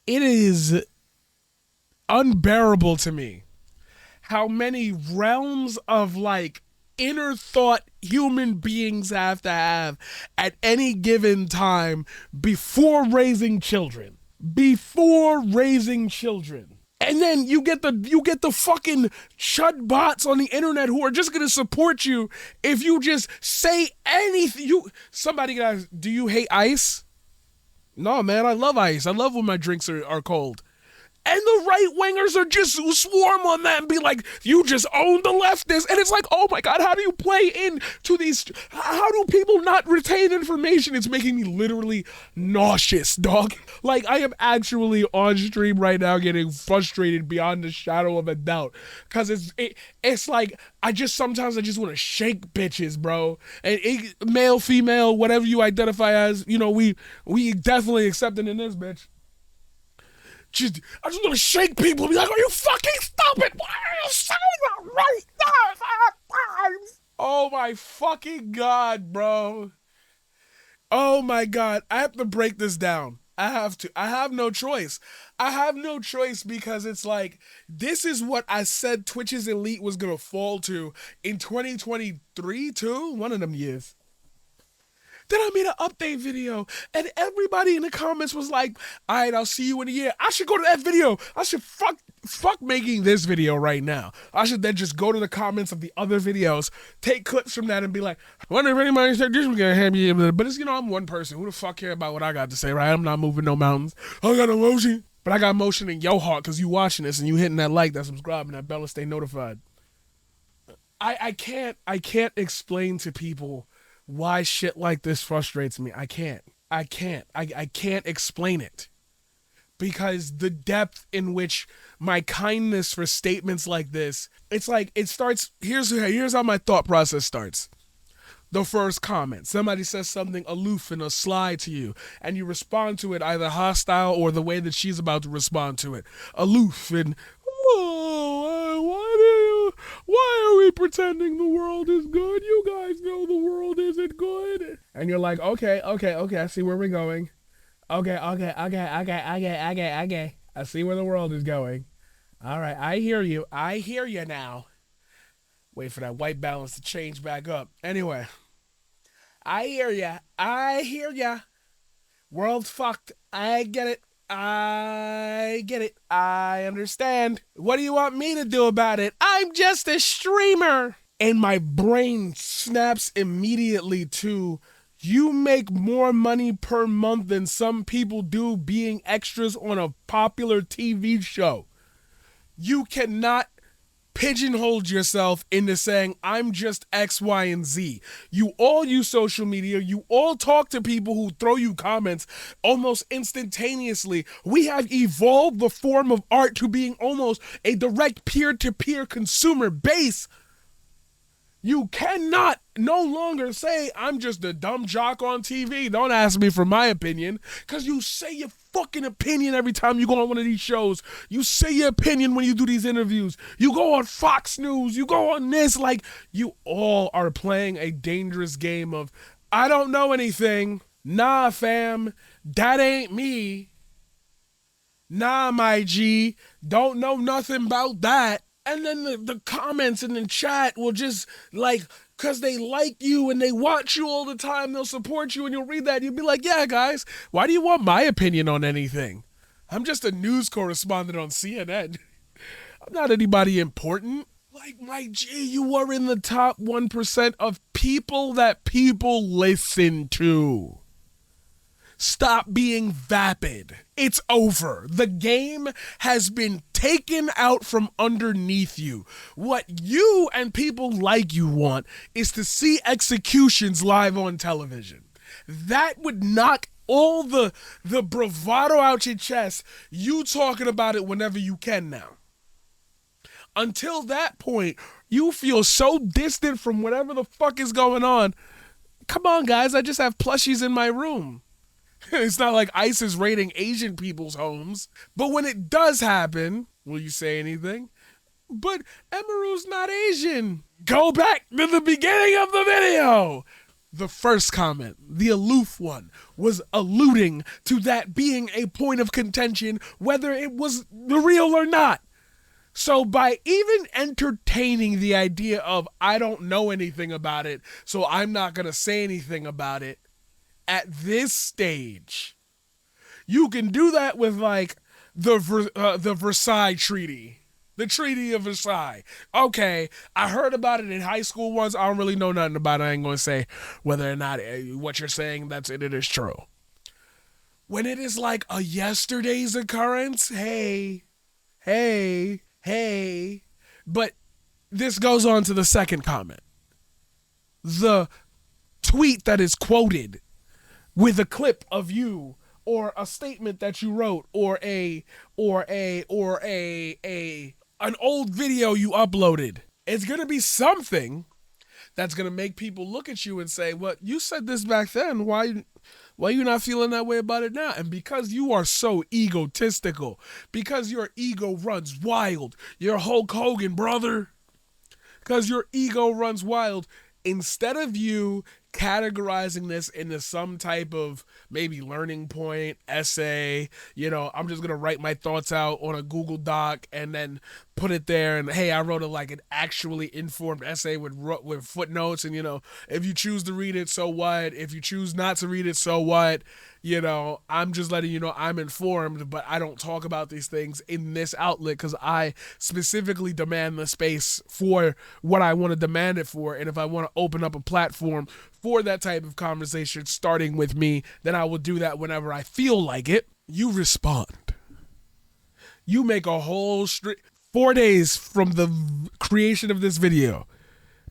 It is unbearable to me how many realms of like inner thought human beings have to have at any given time before raising children. Before raising children. And then you get the fucking chud bots on the internet who are just gonna support you if you just say anything. Somebody guys, do you hate ice? No, man, I love ice. I love when my drinks are cold. And the right wingers are just swarm on that and be like, you just own the leftists. And it's like, oh my God, how do you play into these? How do people not retain information? It's making me literally nauseous, dog. Like, I am actually on stream right now getting frustrated beyond the shadow of a doubt. Because it's like, sometimes I just want to shake bitches, bro. And male, female, whatever you identify as, we definitely accepting in this bitch. I just want to shake people and be like, are you fucking stupid? Why are you saying that right now? Oh my fucking God, bro. Oh my God. I have to break this down. I have to. I have no choice. I have no choice because it's like, this is what I said Twitch's elite was going to fall to in 2023 too. One of them years. Then I made an update video, and everybody in the comments was like, all right, I'll see you in a year. I should go to that video. I should fuck making this video right now. I should then just go to the comments of the other videos, take clips from that, and be like, I wonder if anybody said this was going to have me. But it's, I'm one person. Who the fuck care about what I got to say, right? I'm not moving no mountains. I got emotion. But I got emotion in your heart because you watching this and you hitting that like, that subscribe, and that bell to stay notified. I can't explain to people why shit like this frustrates me. I can't explain it. Because the depth in which my kindness for statements like this, it's like, it starts, here's how my thought process starts. The first comment, somebody says something aloof and a sly to you, and you respond to it either hostile or the way that she's about to respond to it. Aloof and, why are we pretending the world is good? You guys know the world isn't good. And you're like, okay, I see where we're going. Okay. I see where the world is going. All right, I hear you now. Wait for that white balance to change back up. Anyway, I hear ya. World's fucked. I get it. I understand. What do you want me to do about it? I'm just a streamer. And my brain snaps immediately to, you make more money per month than some people do being extras on a popular TV show. You cannot pigeonhole yourself into saying, I'm just X, Y, and Z. You all use social media. You all talk to people who throw you comments almost instantaneously. We have evolved the form of art to being almost a direct peer-to-peer consumer base. You cannot no longer say, I'm just a dumb jock on TV. Don't ask me for my opinion, because you say your fucking opinion every time you go on one of these shows. You say your opinion when you do these interviews. You go on Fox News. You go on this. Like, you all are playing a dangerous game of, I don't know anything. Nah, fam. That ain't me. Nah, my G. Don't know nothing about that. And then the comments in the chat will just, like, because they like you and they watch you all the time, they'll support you, and you'll read that and you'll be like, yeah, guys, why do you want my opinion on anything? I'm just a news correspondent on CNN. I'm not anybody important. Like, my G, you are in the top 1% of people that people listen to. Stop being vapid. It's over. The game has been taken out from underneath you. What you and people like you want is to see executions live on television. That would knock all the bravado out your chest, you talking about it whenever you can now. Until that point, you feel so distant from whatever the fuck is going on. Come on, guys, I just have plushies in my room. It's not like ICE is raiding Asian people's homes. But when it does happen, will you say anything? But Emiru's not Asian. Go back to the beginning of the video. The first comment, the aloof one, was alluding to that being a point of contention, whether it was real or not. So by even entertaining the idea of, I don't know anything about it, so I'm not going to say anything about it, at this stage, you can do that with like the Versailles Treaty. The Treaty of Versailles. Okay, I heard about it in high school once. I don't really know nothing about it. I ain't going to say whether or not what you're saying that's it is true. When it is like a yesterday's occurrence, hey. But this goes on to the second comment. The tweet that is quoted with a clip of you or a statement that you wrote or an old video you uploaded. It's going to be something that's going to make people look at you and say, well, you said this back then. Why are you not feeling that way about it now? And because you are so egotistical, because your ego runs wild, you're Hulk Hogan, brother, because your ego runs wild, instead of you categorizing this into some type of maybe learning point, essay, I'm just going to write my thoughts out on a Google Doc and then put it there. And hey, I wrote an actually informed essay with footnotes. And, if you choose to read it, so what? If you choose not to read it, so what? I'm just letting you know I'm informed, but I don't talk about these things in this outlet because I specifically demand the space for what I want to demand it for. And if I want to open up a platform for that type of conversation, starting with me, then I will do that whenever I feel like it. You respond. You make a whole 4 days from the creation of this video,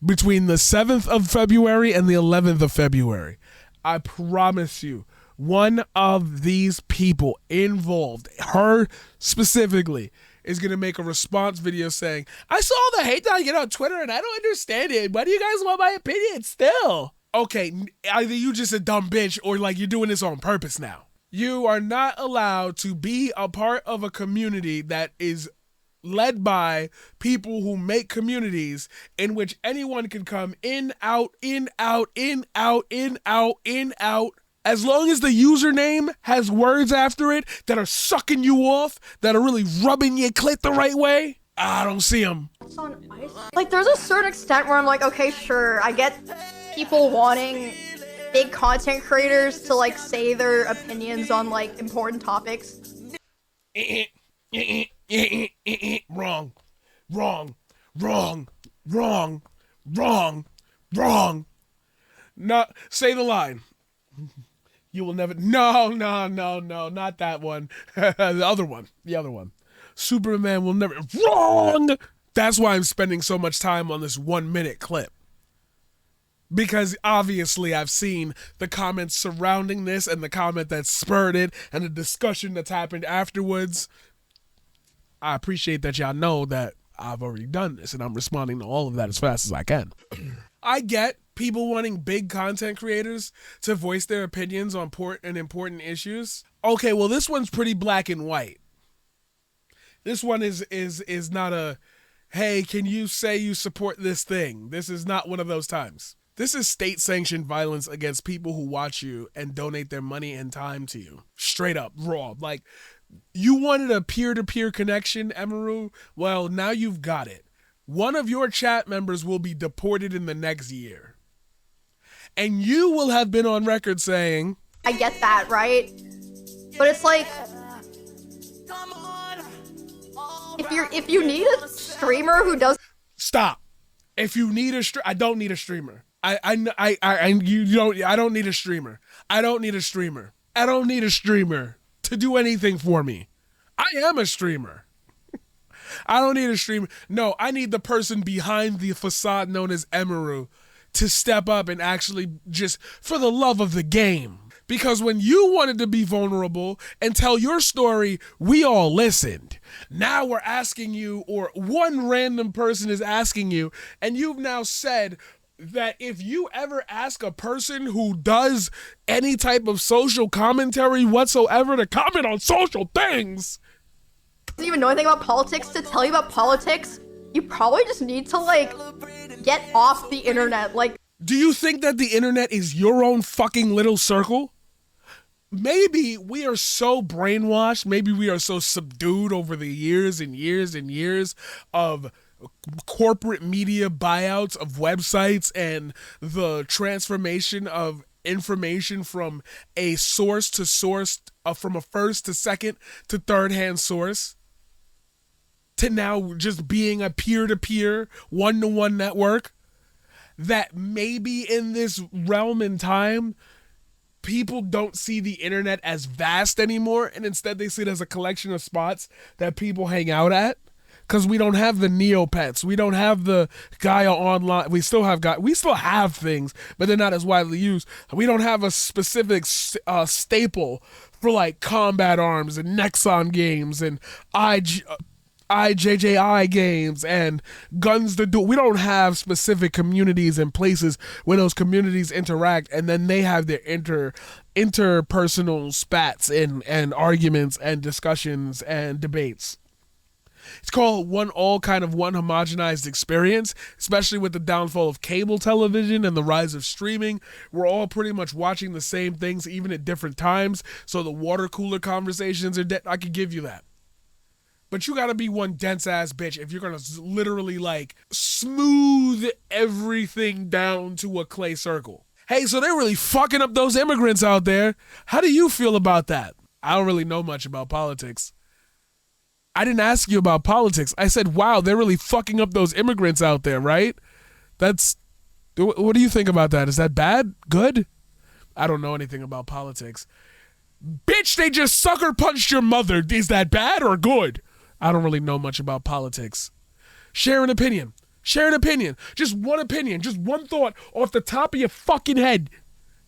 between the 7th of February and the 11th of February. I promise you, one of these people involved, her specifically, is going to make a response video saying, I saw all the hate that I get on Twitter and I don't understand it. Why do you guys want my opinion still? Okay, either you just a dumb bitch or you're doing this on purpose now. You are not allowed to be a part of a community that is led by people who make communities in which anyone can come in, out, in, out, in, out, in, out, in, out. As long as the username has words after it that are sucking you off, that are really rubbing your clit the right way, I don't see them. There's a certain extent where I'm like, okay, sure, I get people wanting big content creators to say their opinions on important topics. Wrong. No, say the line. You will never. No, not that one. The other one. Superman will never. Wrong. That's why I'm spending so much time on this 1 minute clip. Because obviously I've seen the comments surrounding this and the comment that spurred it and the discussion that's happened afterwards. I appreciate that y'all know that I've already done this and I'm responding to all of that as fast as I can. I get people wanting big content creators to voice their opinions on important issues. Okay, well, this one's pretty black and white. This one is not a, hey, can you say you support this thing? This is not one of those times. This is state-sanctioned violence against people who watch you and donate their money and time to you. Straight up, raw. You wanted a peer-to-peer connection, Emiru? Well, now you've got it. One of your chat members will be deported in the next year. And you will have been on record saying, I get that, right? But it's if you need a streamer who does... Stop. If you need I don't need a streamer. I don't need a streamer. I don't need a streamer. I don't need a streamer to do anything for me. I am a streamer. I don't need a streamer. No, I need the person behind the facade known as Emiru to step up and actually just for the love of the game. Because when you wanted to be vulnerable and tell your story, we all listened. Now we're asking you, or one random person is asking you, and you've now said that if you ever ask a person who does any type of social commentary whatsoever to comment on social things, doesn't even know anything about politics, to tell you about politics, you probably just need to get off the internet. Do you think that the internet is your own fucking little circle? Maybe we are so brainwashed, maybe we are so subdued over the years and years and years of corporate media buyouts of websites and the transformation of information from a source to source, from a first to second to third hand source, to now just being a peer to peer, one to one network, that maybe in this realm and time, people don't see the internet as vast anymore, and instead they see it as a collection of spots that people hang out at. Because we don't have the Neopets, we don't have the Gaia Online. We still have things, but they're not as widely used. We don't have a specific staple for like combat arms and Nexon games and IJJI games and Guns to Do. We don't have specific communities and places where those communities interact, and then they have their interpersonal spats and arguments and discussions and debates. It's called one homogenized experience, especially with the downfall of cable television and the rise of streaming. We're all pretty much watching the same things, even at different times. So the water cooler conversations are I could give you that. But you gotta be one dense ass bitch if you're gonna literally like smooth everything down to a clay circle. Hey, so they're really fucking up those immigrants out there. How do you feel about that? I don't really know much about politics. I didn't ask you about politics. I said, wow, they're really fucking up those immigrants out there, right? What do you think about that? Is that bad? Good? I don't know anything about politics. Bitch, they just sucker punched your mother. Is that bad or good? I don't really know much about politics. Share an opinion. Share an opinion. Just one opinion. Just one thought off the top of your fucking head.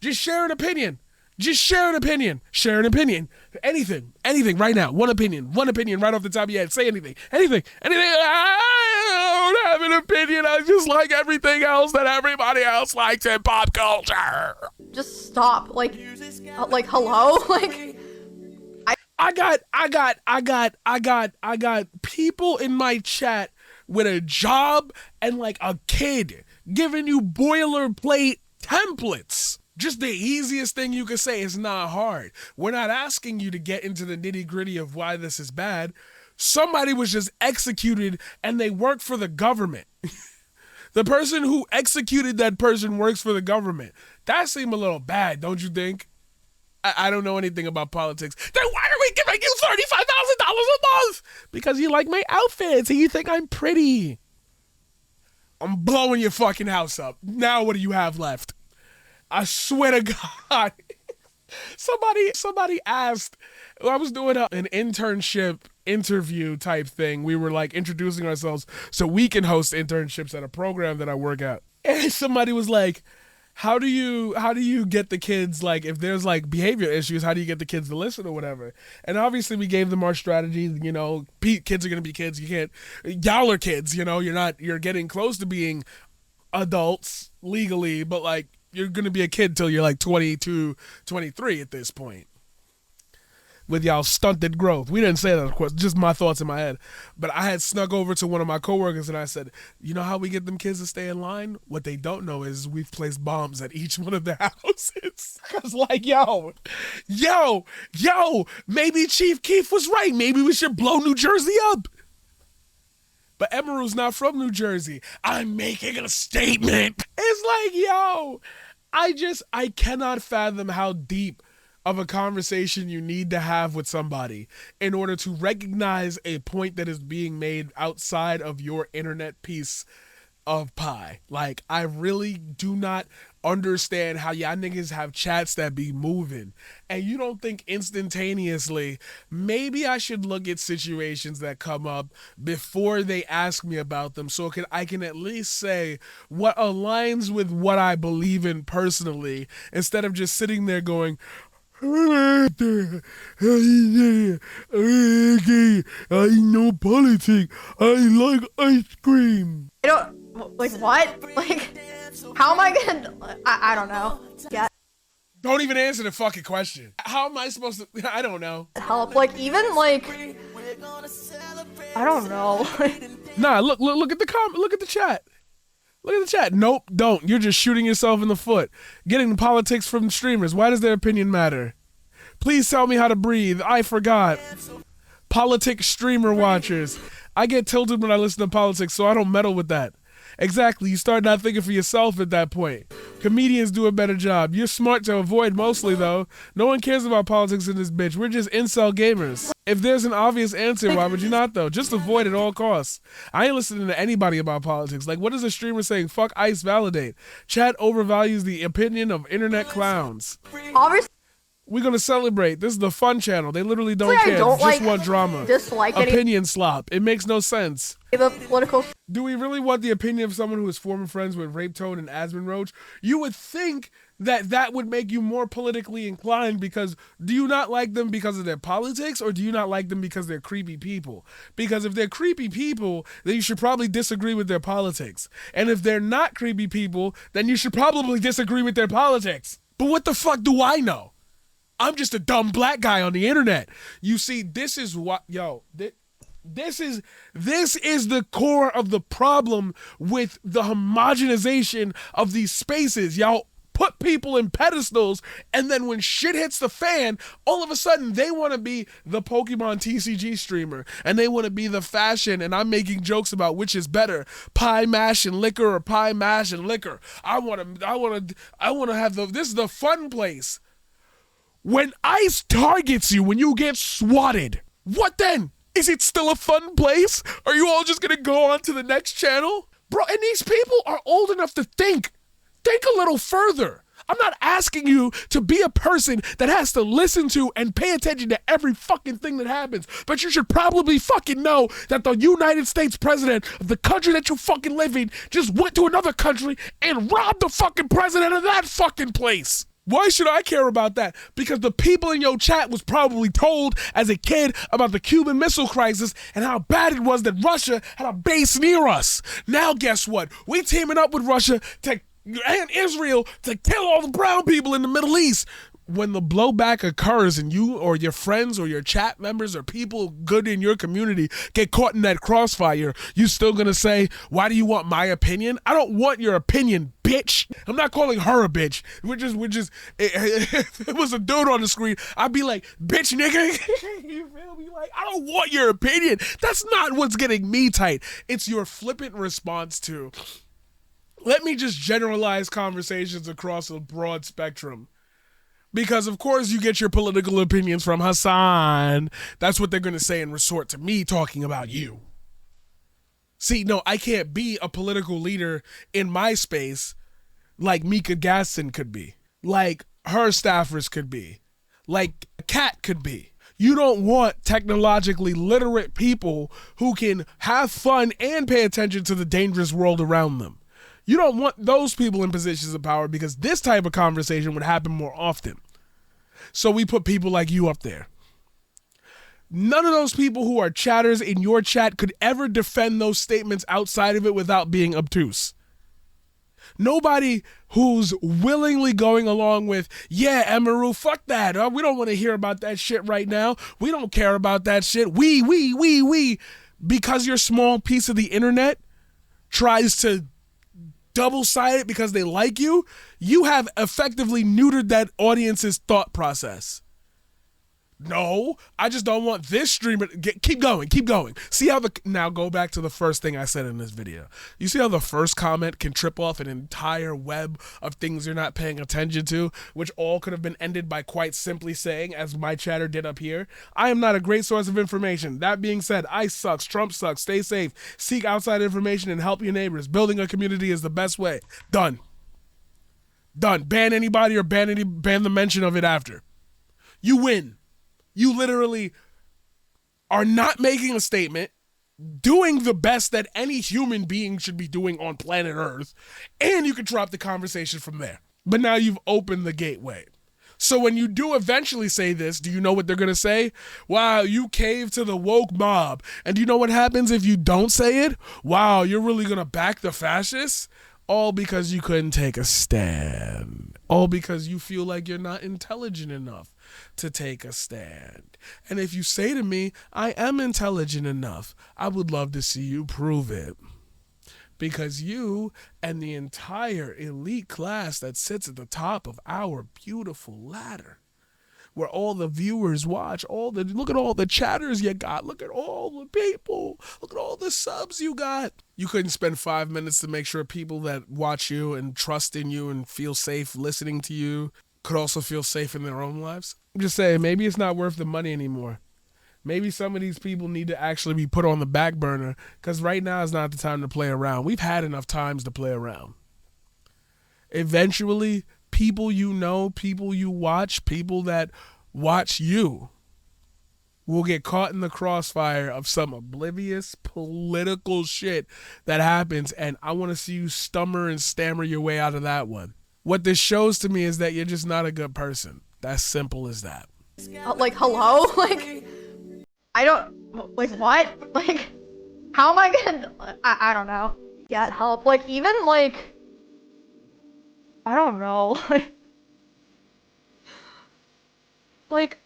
Just share an opinion. Just share an opinion. Share an opinion. Anything. Anything right now. One opinion. One opinion right off the top of your head. Say anything. Anything. Anything. I don't have an opinion. I just like everything else that everybody else likes in pop culture. Just stop. Like hello? Like, I got people in my chat with a job and like a kid giving you boilerplate templates. Just the easiest thing you could say is not hard. We're not asking you to get into the nitty gritty of why this is bad. Somebody was just executed and they work for the government. The person who executed that person works for the government. That seemed a little bad, don't you think? I don't know anything about politics. Then why are we giving you $35,000 a month? Because you like my outfits and you think I'm pretty. I'm blowing your fucking house up. Now what do you have left? I swear to God. Somebody asked, I was doing an internship interview type thing. We were like introducing ourselves so we can host internships at a program that I work at. And somebody was like, how do you get the kids, like, if there's like behavior issues, how do you get the kids to listen or whatever? And obviously we gave them our strategy. You know, kids are going to be kids. You can't, y'all are kids, you know, you're getting close to being adults legally, but like, you're going to be a kid till you're like 22, 23 at this point. With y'all stunted growth. We didn't say that, of course, just my thoughts in my head. But I had snuck over to one of my coworkers and I said, you know how we get them kids to stay in line? What they don't know is we've placed bombs at each one of their houses. Cause like, yo, maybe Chief Keef was right. Maybe we should blow New Jersey up. But Emiru's not from New Jersey. I'm making a statement. It's like, yo, I cannot fathom how deep of a conversation you need to have with somebody in order to recognize a point that is being made outside of your internet piece of pie. Like, I really do not understand how y'all niggas have chats that be moving and you don't think instantaneously, maybe I should look at situations that come up before they ask me about them so I can at least say what aligns with what I believe in personally, instead of just sitting there going, I know politics. I like ice cream. I don't, like, what? Like, how am I gonna, I don't know. Yeah. Don't even answer the fucking question. How am I supposed to, I don't know. Help, like, even, like, I don't know. Nah, look at the comment, look at the chat. Look at the chat. Nope, don't. You're just shooting yourself in the foot. Getting the politics from streamers. Why does their opinion matter? Please tell me how to breathe. I forgot. Politics streamer watchers. I get tilted when I listen to politics, so I don't meddle with that. Exactly. You start not thinking for yourself at that point. Comedians do a better job. You're smart to avoid mostly, though. No one cares about politics in this bitch. We're just incel gamers. If there's an obvious answer, why would you not, though? Just avoid at all costs. I ain't listening to anybody about politics. Like, what is a streamer saying? Fuck ICE validate. Chat overvalues the opinion of internet clowns. Obviously, We're gonna celebrate. This is the fun channel. They literally don't care. don't Just want drama. dislike Opinion slop. It makes no sense. the political. Do we really want the opinion of someone who is former friends with Rape Toad and Asmund Roach? You would think that that would make you more politically inclined, because do you not like them because of their politics, or do you not like them because they're creepy people? Because if they're creepy people, then you should probably disagree with their politics. And if they're not creepy people, then you should probably disagree with their politics. But what the fuck do I know? I'm just a dumb black guy on the internet. You see, this is what, this is the core of the problem with the homogenization of these spaces. Y'all put people in pedestals, and then when shit hits the fan, all of a sudden they want to be the Pokemon TCG streamer, and they want to be the fashion, and I'm making jokes about which is better, pie mash and liquor or pie mash and liquor. I want to have this is the fun place. When ICE targets you, when you get swatted, what then? Is it still a fun place? Are you all just gonna go on to the next channel? Bro, and these people are old enough to think. Think a little further. I'm not asking you to be a person that has to listen to and pay attention to every fucking thing that happens, but you should probably fucking know that the United States president of the country that you fucking live in just went to another country and robbed the fucking president of that fucking place. Why should I care about that? Because the people in your chat was probably told as a kid about the Cuban Missile Crisis and how bad it was that Russia had a base near us. Now guess what? We teaming up with Russia and Israel to kill all the brown people in the Middle East. When the blowback occurs and you or your friends or your chat members or people good in your community get caught in that crossfire, you still gonna say, why do you want my opinion? I don't want your opinion, bitch. I'm not calling her a bitch. If it was a dude on the screen, I'd be like, bitch nigga. You feel me? Like, I don't want your opinion. That's not what's getting me tight. It's your flippant response to, let me just generalize conversations across a broad spectrum. Because, of course, you get your political opinions from Hassan. That's what they're going to say and resort to me talking about you. See, no, I can't be a political leader in my space like Mika Gaston could be, like her staffers could be, like Kat could be. You don't want technologically literate people who can have fun and pay attention to the dangerous world around them. You don't want those people in positions of power, because this type of conversation would happen more often. So we put people like you up there. None of those people who are chatters in your chat could ever defend those statements outside of it without being obtuse. Nobody who's willingly going along with, yeah, Emiru, fuck that. We don't want to hear about that shit right now. We don't care about that shit. We. Because your small piece of the internet tries to double-sided it because they like you, you have effectively neutered that audience's thought process. No, I just don't want this streamer. Keep going. See how now go back to the first thing I said in this video. You see how the first comment can trip off an entire web of things you're not paying attention to, which all could have been ended by quite simply saying, as my chatter did up here, I am not a great source of information. That being said, ICE sucks, Trump sucks, stay safe, seek outside information and help your neighbors. Building a community is the best way. Done. Ban anybody or ban the mention of it after. You win. You literally are not making a statement, doing the best that any human being should be doing on planet Earth, and you can drop the conversation from there. But now you've opened the gateway. So when you do eventually say this, do you know what they're going to say? Wow, you cave to the woke mob. And do you know what happens if you don't say it? Wow, you're really going to back the fascists? All because you couldn't take a stand. All because you feel like you're not intelligent enough to take a stand. And if you say to me, I am intelligent enough, I would love to see you prove it. because you and the entire elite class that sits at the top of our beautiful ladder, where all the viewers watch, look at all the chatters you got, look at all the people, look at all the subs you got. You couldn't spend 5 minutes to make sure people that watch you and trust in you and feel safe listening to you could also feel safe in their own lives? I'm just saying, maybe it's not worth the money anymore. Maybe some of these people need to actually be put on the back burner, because right now is not the time to play around. We've had enough times to play around. Eventually, people you know, people you watch, people that watch you will get caught in the crossfire of some oblivious political shit that happens, and I want to see you stummer and stammer your way out of that one. What this shows to me is that you're just not a good person. That's simple as that. Like, hello? Like, I don't, like, what? Like, how am I gonna, I don't know, get help? Like, even, like, I don't know, like,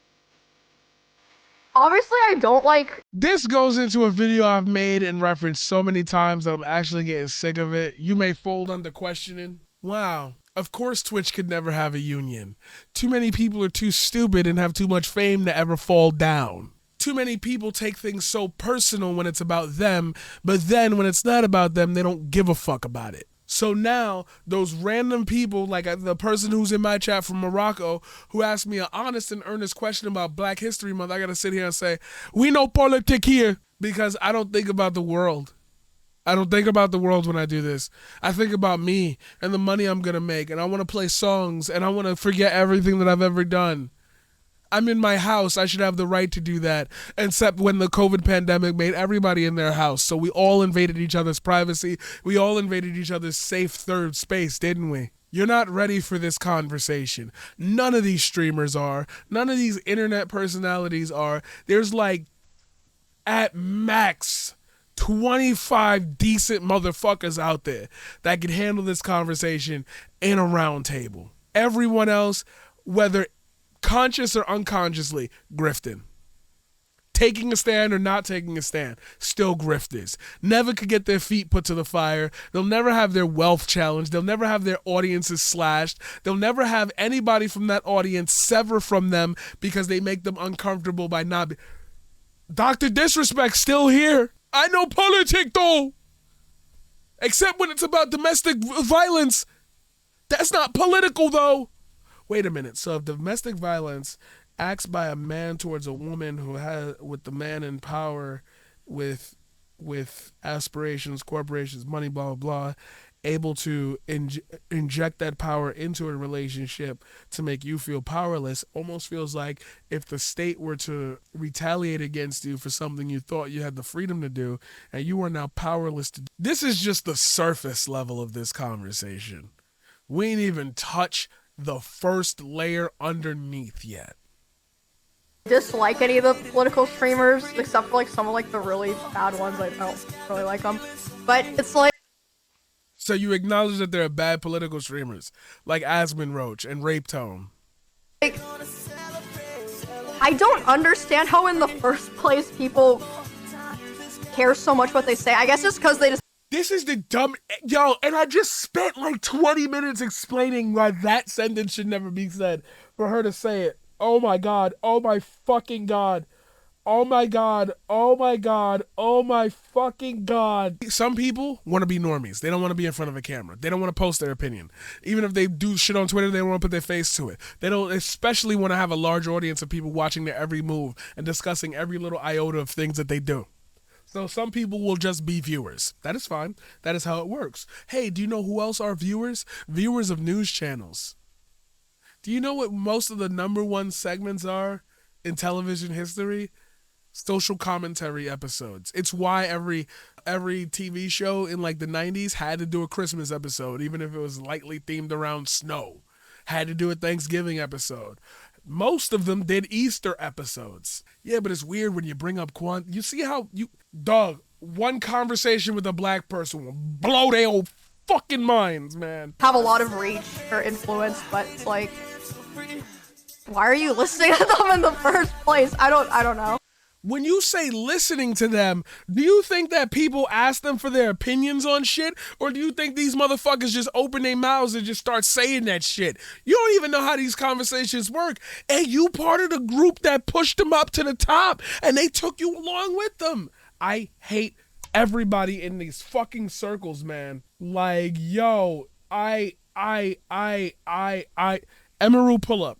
obviously I don't like. This goes into a video I've made and referenced so many times that I'm actually getting sick of it. You may fold under questioning. Wow. Of course Twitch could never have a union. Too many people are too stupid and have too much fame to ever fall down. Too many people take things so personal when it's about them, but then when it's not about them, they don't give a fuck about it. So now, those random people, like the person who's in my chat from Morocco, who asked me an honest and earnest question about Black History Month, I gotta sit here and say, we know politic here, because I don't think about the world. I don't think about the world when I do this. I think about me and the money I'm gonna make, and I wanna play songs, and I wanna forget everything that I've ever done. I'm in my house. I should have the right to do that, except when the COVID pandemic made everybody in their house. So we all invaded each other's privacy. We all invaded each other's safe third space, didn't we? You're not ready for this conversation. None of these streamers are. None of these internet personalities are. There's like, at max, 25 decent motherfuckers out there that can handle this conversation in a round table. Everyone else, whether conscious or unconsciously, grifting. Taking a stand or not taking a stand, still grifters. Never could get their feet put to the fire. They'll never have their wealth challenged. They'll never have their audiences slashed. They'll never have anybody from that audience sever from them because they make them uncomfortable by not Dr. Disrespect still here. I know politic though. Except when it's about domestic violence. That's not political though. Wait a minute. So if domestic violence acts by a man towards a woman who has, with the man in power, with aspirations, corporations, money, blah, blah, blah, able to inject that power into a relationship to make you feel powerless, almost feels like if the state were to retaliate against you for something you thought you had the freedom to do, and you are now powerless to. This is just the surface level of this conversation. We ain't even touched the first layer underneath yet. Dislike any of the political streamers, except for like some of like the really bad ones. I don't really like them, but it's like. So you acknowledge that there are bad political streamers like Asmon Roach and Rape Tone. Like, I don't understand how in the first place people care so much what they say. I guess it's because they just. This is the dumb, yo, and I just spent like 20 minutes explaining why that sentence should never be said for her to say it. Oh my God, oh my fucking God, oh my God, oh my God, oh my fucking God. Some people want to be normies. They don't want to be in front of a camera. They don't want to post their opinion. Even if they do shit on Twitter, they don't want to put their face to it. They don't especially want to have a large audience of people watching their every move and discussing every little iota of things that they do. So some people will just be viewers. That is fine. That is how it works. Hey, do you know who else are viewers? Viewers of news channels. Do you know what most of the #1 segments are in television history? Social commentary episodes. It's why every TV show in like the 90s had to do a Christmas episode, even if it was lightly themed around snow. Had to do a Thanksgiving episode. Most of them did Easter episodes. Yeah, but it's weird when you bring up you see how dog, one conversation with a black person will blow their old fucking minds, man. Have a lot of reach or influence, but it's like, why are you listening to them in the first place? I don't know. when you say listening to them, do you think that people ask them for their opinions on shit? Or do you think these motherfuckers just open their mouths and just start saying that shit? You don't even know how these conversations work. And you part of the group that pushed them up to the top and they took you along with them. I hate everybody in these fucking circles, man. Like, yo, Emiru, pull up.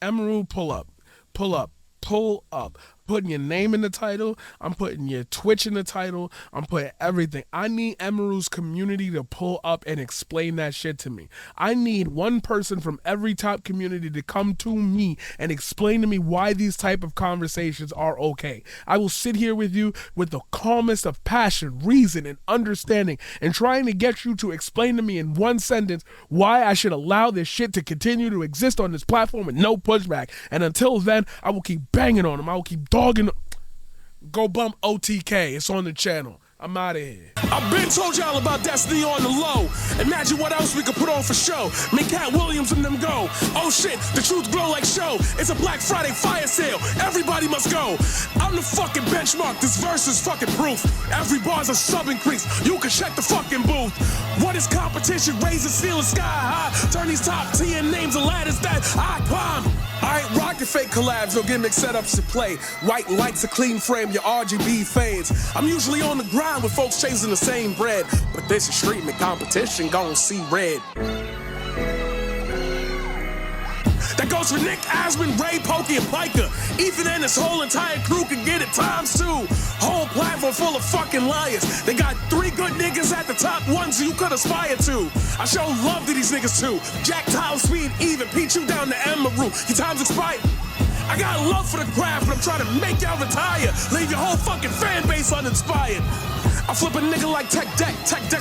Emiru, pull up. Pull up. Pull up. Putting your name in the title. I'm putting your Twitch in the title. I'm putting everything. I need Emiru's community to pull up and explain that shit to me. I need one person from every top community to come to me and explain to me why these type of conversations are okay. I will sit here with you with the calmest of passion, reason, and understanding and trying to get you to explain to me in one sentence why I should allow this shit to continue to exist on this platform with no pushback. And until then, I will keep banging on them. I will keep dogging. Go bump OTK. It's on the channel. I'm out of here. I've been told y'all about Destiny on the low. Imagine what else we could put on for show. Make Cat Williams and them go. Oh shit, the truth glow like show. It's a Black Friday fire sale. Everybody must go. I'm the fucking benchmark. This verse is fucking proof. Every bar's a sub increase. You can check the fucking booth. What is competition? Raise the ceiling sky high. Turn these top tier names and ladders that I climb. I ain't rockin' fake collabs, no gimmick setups to play. White lights, a clean frame, your RGB fades. I'm usually on the grind with folks chasing the same bread. But this is streaming competition, gon' see red. That goes for Nick, Asman, Ray, Pokey, and Piker. Ethan and his whole entire crew can get it times two. Whole platform full of fucking liars. They got 3 good niggas at the top, ones you could aspire to. I show love to these niggas too. Jack, Tyler, Speed, even Pete you down to Emiru. Your time's expired. I got love for the craft, but I'm trying to make y'all retire. Leave your whole fucking fan base uninspired. I flip a nigga like Tech Deck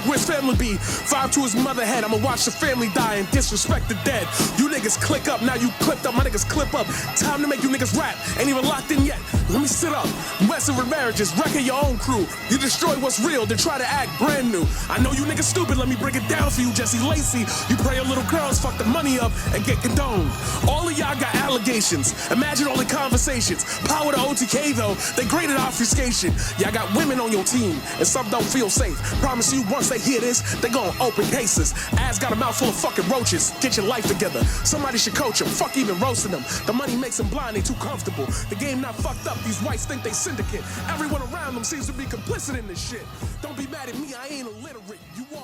where's family be? 5 to his mother head, I'ma watch the family die and disrespect the dead. You niggas click up, now you clipped up, my niggas clip up. Time to make you niggas rap, ain't even locked in yet. Let me sit up, messing with marriages, wrecking your own crew. You destroy what's real, then try to act brand new. I know you niggas stupid, let me break it down for you, Jesse Lacey. You pray your little girls fuck the money up and get condoned. All of y'all got allegations, imagine all the conversations. Power to OTK though, they graded obfuscation. Y'all got women on your team, and some don't feel safe. Promise you once they hear this, they gon' open cases. Ass got a mouth full of fucking roaches. Get your life together. Somebody should coach them. Fuck even roasting them. The money makes them blind, they too comfortable. The game not fucked up, these whites think they syndicate. Everyone around them seems to be complicit in this shit. Don't be mad at me, I ain't illiterate. You all